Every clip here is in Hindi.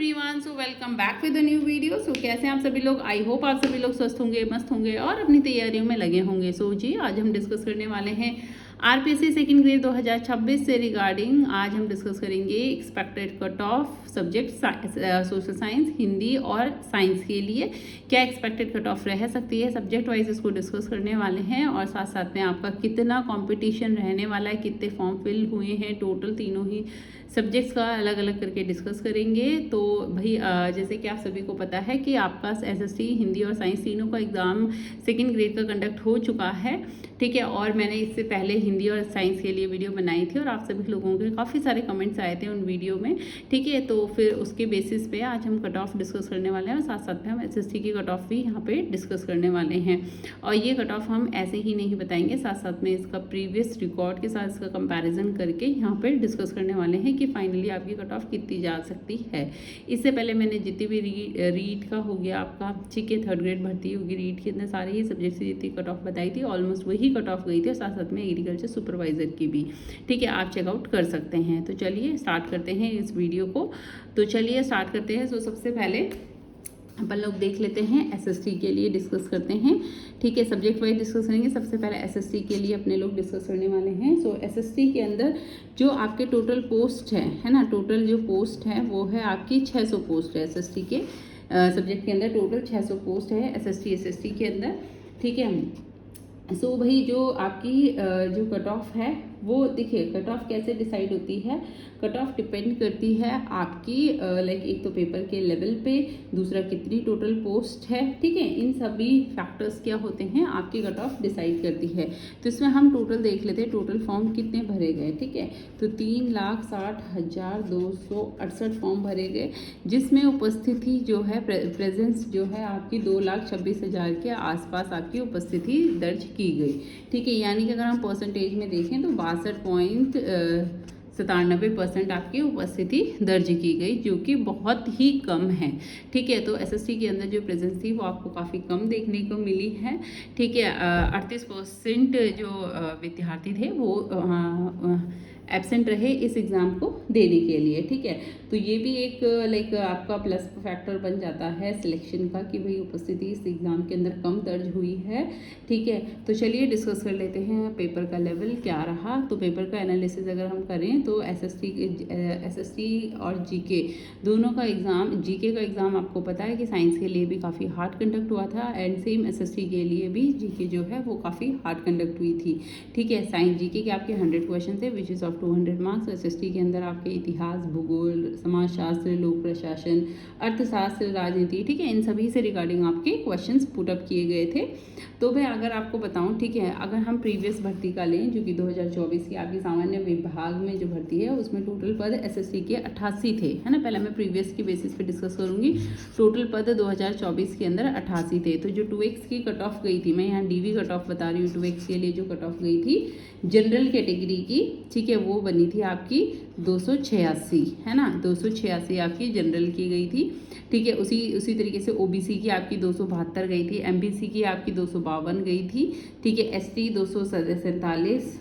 Everyone, so welcome back with the new video. So कैसे हैं आप सभी लोग? आई होप आप सभी लोग स्वस्थ होंगे, मस्त होंगे और अपनी तैयारियों में लगे होंगे। सो जी, आज हम डिस्कस करने वाले हैं आरपीएससी सेकंड ग्रेड 2026 से रिगार्डिंग। आज हम डिस्कस करेंगे expected cut off subject social science, Hindi और साइंस के लिए क्या एक्सपेक्टेड कट ऑफ रह सकती है। सब्जेक्ट वाइज इसको डिस्कस करने वाले हैं और साथ साथ में आपका कितना कंपटीशन रहने वाला है, कितने फॉर्म फिल हुए हैं, टोटल तीनों ही सब्जेक्ट्स का अलग अलग करके डिस्कस करेंगे। तो भाई जैसे कि आप सभी को पता है कि आपका एसएसटी, हिंदी और साइंस तीनों का एग्ज़ाम सेकंड ग्रेड का कंडक्ट हो चुका है, ठीक है। और मैंने इससे पहले हिंदी और साइंस के लिए वीडियो बनाई थी और आप सभी लोगों के काफ़ी सारे कमेंट्स आए थे उन वीडियो में, ठीक है। तो फिर उसके बेसिस पे आज हम कट ऑफ डिस्कस करने वाले हैं और साथ साथ में हम एसएसटी की कट ऑफ भी यहाँ पे डिस्कस करने वाले हैं। और ये कट ऑफ हम ऐसे ही नहीं बताएंगे, साथ साथ में इसका प्रीवियस रिकॉर्ड के साथ इसका कंपैरिजन करके यहाँ पे डिस्कस करने वाले हैं कि फाइनली आपकी कट ऑफ कितनी जा सकती है। इससे पहले मैंने जितनी भी रीड का हो गया आपका, ठीक है, थर्ड ग्रेड भर्ती होगी, रीड के अंदर सारे ही सब्जेक्ट से जितनी कट ऑफ बताई थी ऑलमोस्ट वही कट ऑफ गई थी और साथ साथ में एग्रीकल्चर सुपरवाइजर की भी, ठीक है, आप चेकआउट कर सकते हैं। तो चलिए स्टार्ट करते हैं इस वीडियो को। तो चलिए स्टार्ट करते हैं। तो सबसे पहले अपन लोग देख लेते हैं एसएसटी के लिए डिस्कस करते हैं, ठीक है, सब्जेक्ट वाइज डिस्कस करेंगे। सबसे पहले एसएसटी के लिए अपने लोग डिस्कस करने वाले हैं। सो एसएसटी के अंदर जो आपके टोटल पोस्ट है ना, टोटल जो पोस्ट है वो है आपकी 600 पोस्ट है एसएसटी के सब्जेक्ट के अंदर। टोटल 600 पोस्ट है एसएसटी एसएसटी के अंदर, ठीक है। सो भाई जो आपकी जो कट ऑफ है वो देखिए, कट ऑफ कैसे डिसाइड होती है। कट ऑफ डिपेंड करती है आपकी लाइक एक तो पेपर के लेवल पे, दूसरा कितनी टोटल पोस्ट है, ठीक है। इन सभी फैक्टर्स क्या होते हैं आपकी कट ऑफ डिसाइड करती है। तो इसमें हम टोटल देख लेते हैं, टोटल फॉर्म कितने भरे गए, ठीक है। तो 3,60,268 फॉर्म भरे गए, जिसमें उपस्थिति जो है प्रेजेंस जो है आपकी 2,26,000 के आसपास आपकी उपस्थिति दर्ज की गई, ठीक है। यानी कि अगर हम परसेंटेज में देखें तो 62.97% आपकी उपस्थिति दर्ज की गई, जो कि बहुत ही कम है, ठीक है। तो एसएसटी के अंदर जो प्रेजेंस थी वो आपको काफ़ी कम देखने को मिली है, ठीक है। 38% जो विद्यार्थी थे वो एब्सेंट रहे इस एग्ज़ाम को देने के लिए, ठीक है। तो ये भी एक लाइक आपका प्लस फैक्टर बन जाता है सिलेक्शन का कि भाई उपस्थिति इस एग्ज़ाम के अंदर कम दर्ज हुई है, ठीक है। तो चलिए डिस्कस कर लेते हैं पेपर का लेवल क्या रहा। तो पेपर का एनालिसिस अगर हम करें तो एसएसटी और जीके दोनों का एग्ज़ाम, जीके का एग्ज़ाम आपको पता है कि साइंस के लिए भी काफ़ी हार्ड कंडक्ट हुआ था एंड सेम एसएसटी के लिए भी जीके जो है वो काफ़ी हार्ड कंडक्ट हुई थी, ठीक है। साइंस जीके के आपके 100 क्वेश्चन थे which is of 200 marks. SST के अंदर आपके इतिहास, भूगोल, समाजशास्त्र, लोक प्रशासन, अर्थशास्त्र, राजनीति, ठीक है, इन सभी से रिगार्डिंग आपके क्वेश्चंस पुट अप किए गए थे। तो मैं अगर आपको बताऊं, ठीक है, अगर हम प्रीवियस भर्ती का लें जो कि 2024 की आपकी सामान्य विभाग में जो भर्ती है उसमें टोटल पद एसएसटी के 88 थे, है ना। पहले मैं प्रीवियस की बेसिस पे डिस्कस करूंगी। टोटल पद 2024 के अंदर 88 थे। तो जो 2x की कट ऑफ गई थी, मैं यहाँ डीवी कट ऑफ बता रही हूँ, 2x के लिए जो कट ऑफ गई थी जनरल कैटेगरी की, ठीक है, वो बनी थी आपकी 286, है ना, 286 आपकी जनरल की गई थी, ठीक है। उसी तरीके से ओबीसी की आपकी 272 गई थी, एमबीसी की आपकी 252 गई थी, ठीक है। एसटी 247,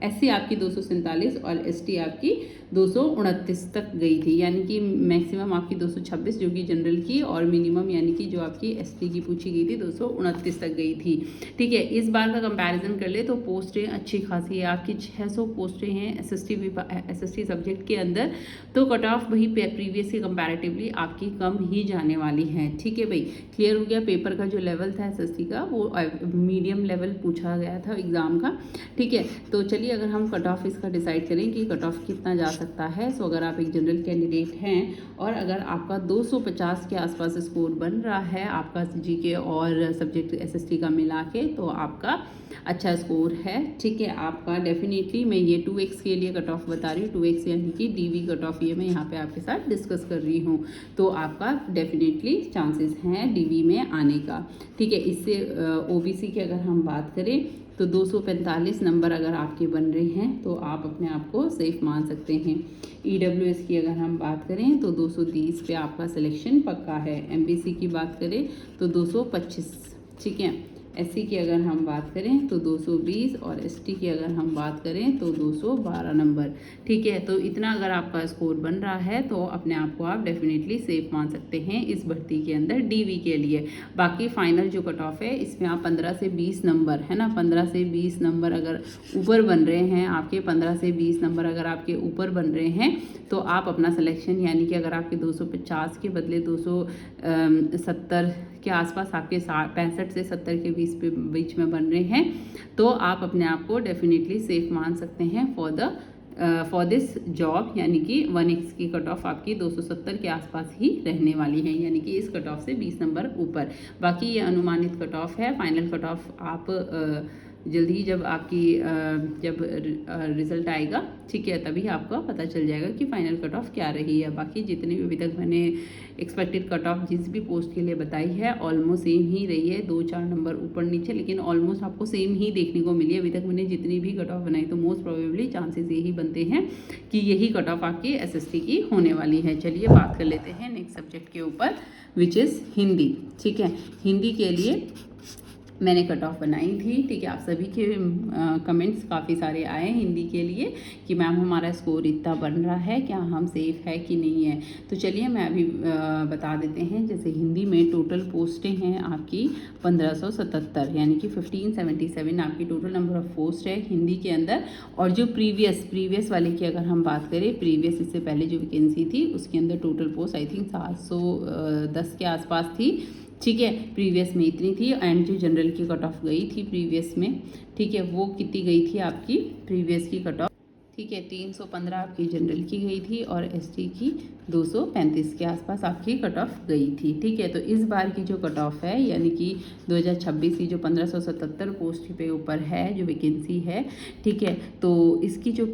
एससी आपकी 247 और एसटी आपकी 229 तक गई थी। यानी कि मैक्सिमम आपकी 226 जो कि जनरल की और मिनिमम यानी कि जो आपकी एसटी की पूछी गई थी 229 तक गई थी, ठीक है। इस बार का कंपैरिजन कर ले तो पोस्टें अच्छी खासी है आपकी, 600 पोस्टें हैं एसएसटी सब्जेक्ट के अंदर। तो कट ऑफ वही प्रीवियस के कंपैरेटिवली आपकी कम ही जाने वाली है, ठीक है भाई। क्लियर हो गया। पेपर का जो लेवल था एसएसटी का वो मीडियम लेवल पूछा गया था एग्ज़ाम का, ठीक है। तो चलिए अगर हम कट ऑफ इसका डिसाइड करें कि कट ऑफ कितना जा सकता है। सो अगर आप एक जनरल कैंडिडेट हैं और अगर आपका 250 के आसपास स्कोर बन रहा है आपका जीके और सब्जेक्ट एसएसटी का मिला के, तो आपका अच्छा स्कोर है, ठीक है। आपका डेफिनेटली, मैं ये 2x के लिए कट ऑफ बता रही हूँ, 2x यानी कि डीवी कट ऑफ, ये मैं यहाँ पे आपके साथ डिस्कस कर रही हूँ। तो आपका डेफिनेटली चांसेस हैं डीवी में आने का, ठीक है। इससे ओबीसी की अगर हम बात करें तो 245 नंबर अगर आपके बन रहे हैं तो आप अपने आप को सेफ मान सकते हैं। ईडब्ल्यूएस की अगर हम बात करें तो 230 पे आपका सिलेक्शन पक्का है। एमबीसी की बात करें तो 225, ठीक है। SC की अगर हम बात करें तो 220 और ST की अगर हम बात करें तो 212 नंबर। ठीक है, तो इतना अगर आपका स्कोर बन रहा है तो अपने आप को आप डेफिनेटली सेफ मान सकते हैं इस भर्ती के अंदर DV के लिए। बाकी फाइनल जो कट ऑफ है इसमें आप 15 से 20 नंबर, है ना, 15 से 20 नंबर अगर ऊपर बन रहे हैं आपके, 15 से 20 नंबर अगर आपके ऊपर बन रहे हैं तो आप अपना सिलेक्शन, यानी कि अगर आपके 250 के बदले 270 के आसपास आपके 65 से 70 के बीच में बन रहे हैं तो आप अपने आप को डेफिनेटली सेफ मान सकते हैं फॉर दिस जॉब। यानी कि 1x की कट ऑफ आपकी 270 के आसपास ही रहने वाली है, यानी कि इस कट ऑफ से 20 नंबर ऊपर। बाकी ये अनुमानित कट ऑफ है, फाइनल कट ऑफ आप जल्दी ही जब आपकी जब रिज़ल्ट आएगा, ठीक है, तभी आपको पता चल जाएगा कि फाइनल कट ऑफ क्या रही है। बाकी जितनी भी अभी तक मैंने एक्सपेक्टेड कट ऑफ जिस भी पोस्ट के लिए बताई है ऑलमोस्ट सेम ही रही है, 2-4 नंबर ऊपर नीचे, लेकिन ऑलमोस्ट आपको सेम ही देखने को मिली है। अभी तक मैंने जितनी भी कट ऑफ बनाई तो मोस्ट प्रोबेबली चांसेस यही बनते हैं कि यही कट ऑफ आपकी SST की होने वाली है। चलिए बात कर लेते हैं नेक्स्ट सब्जेक्ट के ऊपर, विच इज़ हिंदी। ठीक है, हिंदी के लिए मैंने कट ऑफ बनाई थी। ठीक है, आप सभी के कमेंट्स काफ़ी सारे आए हिंदी के लिए कि मैम हमारा स्कोर इतना बन रहा है, क्या हम सेफ़ है कि नहीं है। तो चलिए मैं अभी बता देते हैं। जैसे हिंदी में टोटल पोस्टें हैं आपकी 1577, यानी कि 1577 आपकी टोटल नंबर ऑफ पोस्ट है हिंदी के अंदर। और जो प्रीवियस वाले की अगर हम बात करें, प्रीवियस इससे पहले जो वैकेंसी थी उसके अंदर टोटल पोस्ट आई थिंक 710 के आसपास थी। ठीक है, प्रीवियस में इतनी थी। एंड जो जनरल की कट ऑफ गई थी प्रीवियस में, ठीक है, वो कितनी गई थी आपकी प्रीवियस की कट ऑफ, ठीक है, 315 आपकी जनरल की गई थी और ST की 235 के आसपास आपकी कट ऑफ गई थी। ठीक है, तो इस बार की जो कट ऑफ है, यानी कि 2026 की जो 1577 पोस्ट पे ऊपर है जो वैकेंसी है, ठीक है, तो इसकी जो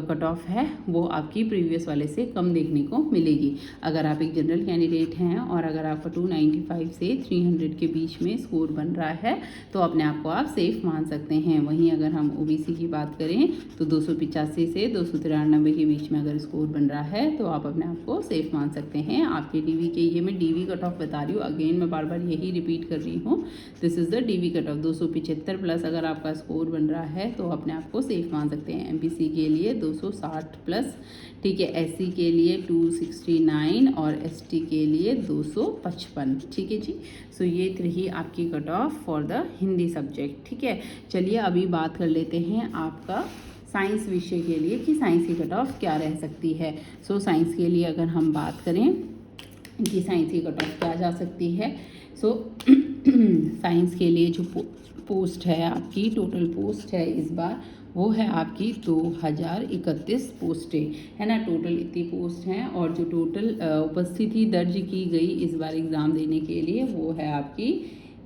कट ऑफ है वो आपकी प्रीवियस वाले से कम देखने को मिलेगी। अगर आप एक जनरल कैंडिडेट हैं और अगर आपका 295 से 300 के बीच में स्कोर बन रहा है तो अपने आप को आप सेफ मान सकते हैं। वहीं अगर हम OBC की बात करें तो 285 से 293 के बीच में अगर स्कोर बन रहा है तो आप अपने आप को सेफ मान सकते हैं। आपके DV के, ये मैं DV कट ऑफ बता रही हूँ, अगेन मैं बार बार यही रिपीट कर रही हूँ, this is the DV cut off. 275 plus अगर आपका स्कोर बन रहा है तो अपने आप को सेफ मान सकते हैं। MPC के लिए 260 प्लस, ठीक है, SC के लिए 269 और ST के लिए 255। ठीक है जी, सो ये रही आपकी cut off for the Hindi subject. ठीक है, चलिए अभी बात कर लेते हैं आपका साइंस विषय के लिए कि साइंस की कट ऑफ क्या रह सकती है। सो साइंस के लिए अगर हम बात करें कि साइंस की कट ऑफ क्या जा सकती है, सो साइंस के लिए जो पोस्ट है आपकी, टोटल पोस्ट है इस बार वो है आपकी 2031 पोस्टें, है ना, टोटल इतनी पोस्ट हैं। और जो टोटल उपस्थिति दर्ज की गई इस बार एग्ज़ाम देने के लिए वो है आपकी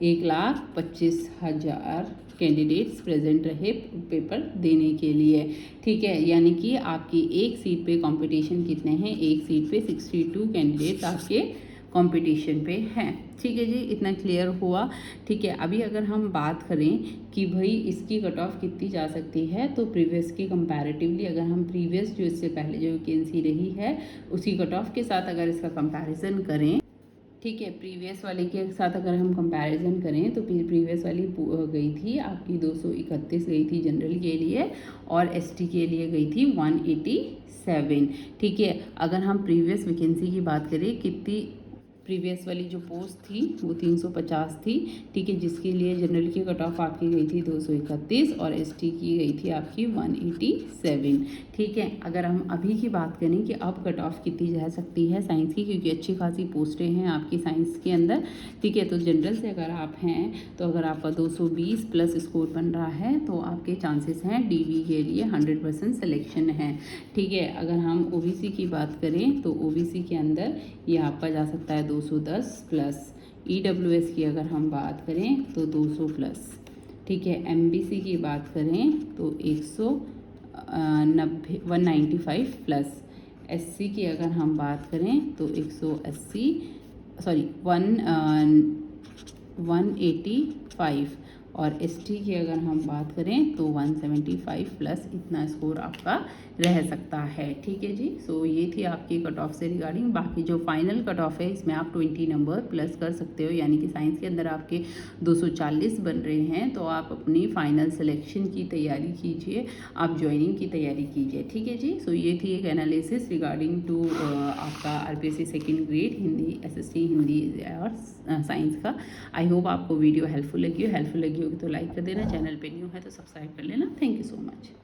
1,25,000 कैंडिडेट्स प्रेजेंट रहे पेपर देने के लिए। ठीक है, यानी कि आपकी एक सीट पे कंपटीशन कितने हैं, एक सीट पे 62 कैंडिडेट्स आपके कंपटीशन पे हैं। ठीक है जी, इतना क्लियर हुआ। ठीक है, अभी अगर हम बात करें कि भाई इसकी कट ऑफ कितनी जा सकती है, तो प्रीवियस के कंपैरेटिवली अगर हम प्रीवियस जो इससे पहले जो वैकेंसी रही है उसी कट ऑफ के साथ अगर इसका कंपैरिजन करें, ठीक है, प्रीवियस वाले के साथ अगर हम कंपैरिजन करें तो प्रीवियस वाली गई थी आपकी 231 गई थी जनरल के लिए और ST के लिए गई थी 187। ठीक है, अगर हम प्रीवियस वैकेंसी की बात करें, कितनी प्रीवियस वाली जो पोस्ट थी वो 350 थी। ठीक है, जिसके लिए जनरल की कट ऑफ आपकी गई थी 231 और ST की गई थी आपकी 187। ठीक है, अगर हम अभी की बात करें कि अब कट ऑफ कितनी जा सकती है साइंस की, क्योंकि अच्छी खासी पोस्टें हैं आपकी साइंस के अंदर। ठीक है, तो जनरल से अगर आप हैं तो अगर आपका 220 प्लस स्कोर बन रहा है तो आपके चांसेस हैं DV के लिए 100% सिलेक्शन है। ठीक है, अगर हम OBC की बात करें तो OBC के अंदर ये आपका जा सकता है 210 प्लस। EWS की अगर हम बात करें तो 200 प्लस। ठीक है, MBC की बात करें तो 195 प्लस। SC की अगर हम बात करें तो 185 और एसटी की अगर हम बात करें तो 175 प्लस इतना स्कोर आपका रह सकता है। ठीक है जी। सो ये थी आपकी कट ऑफ से रिगार्डिंग। बाकी जो फाइनल कट ऑफ है इसमें आप 20 नंबर प्लस कर सकते हो, यानी कि साइंस के अंदर आपके 240 बन रहे हैं तो आप अपनी फाइनल सिलेक्शन की तैयारी कीजिए, आप ज्वाइनिंग की तैयारी कीजिए। ठीक है जी। सो ये थी एक एनालिसिस रिगार्डिंग टू आपका RPSC second grade Hindi SST Hindi और साइंस का। आई होप आपको वीडियो हेल्पफुल लगी होगी तो लाइक कर देना, चैनल पे न्यू है तो सब्सक्राइब कर लेना। Thank you so much.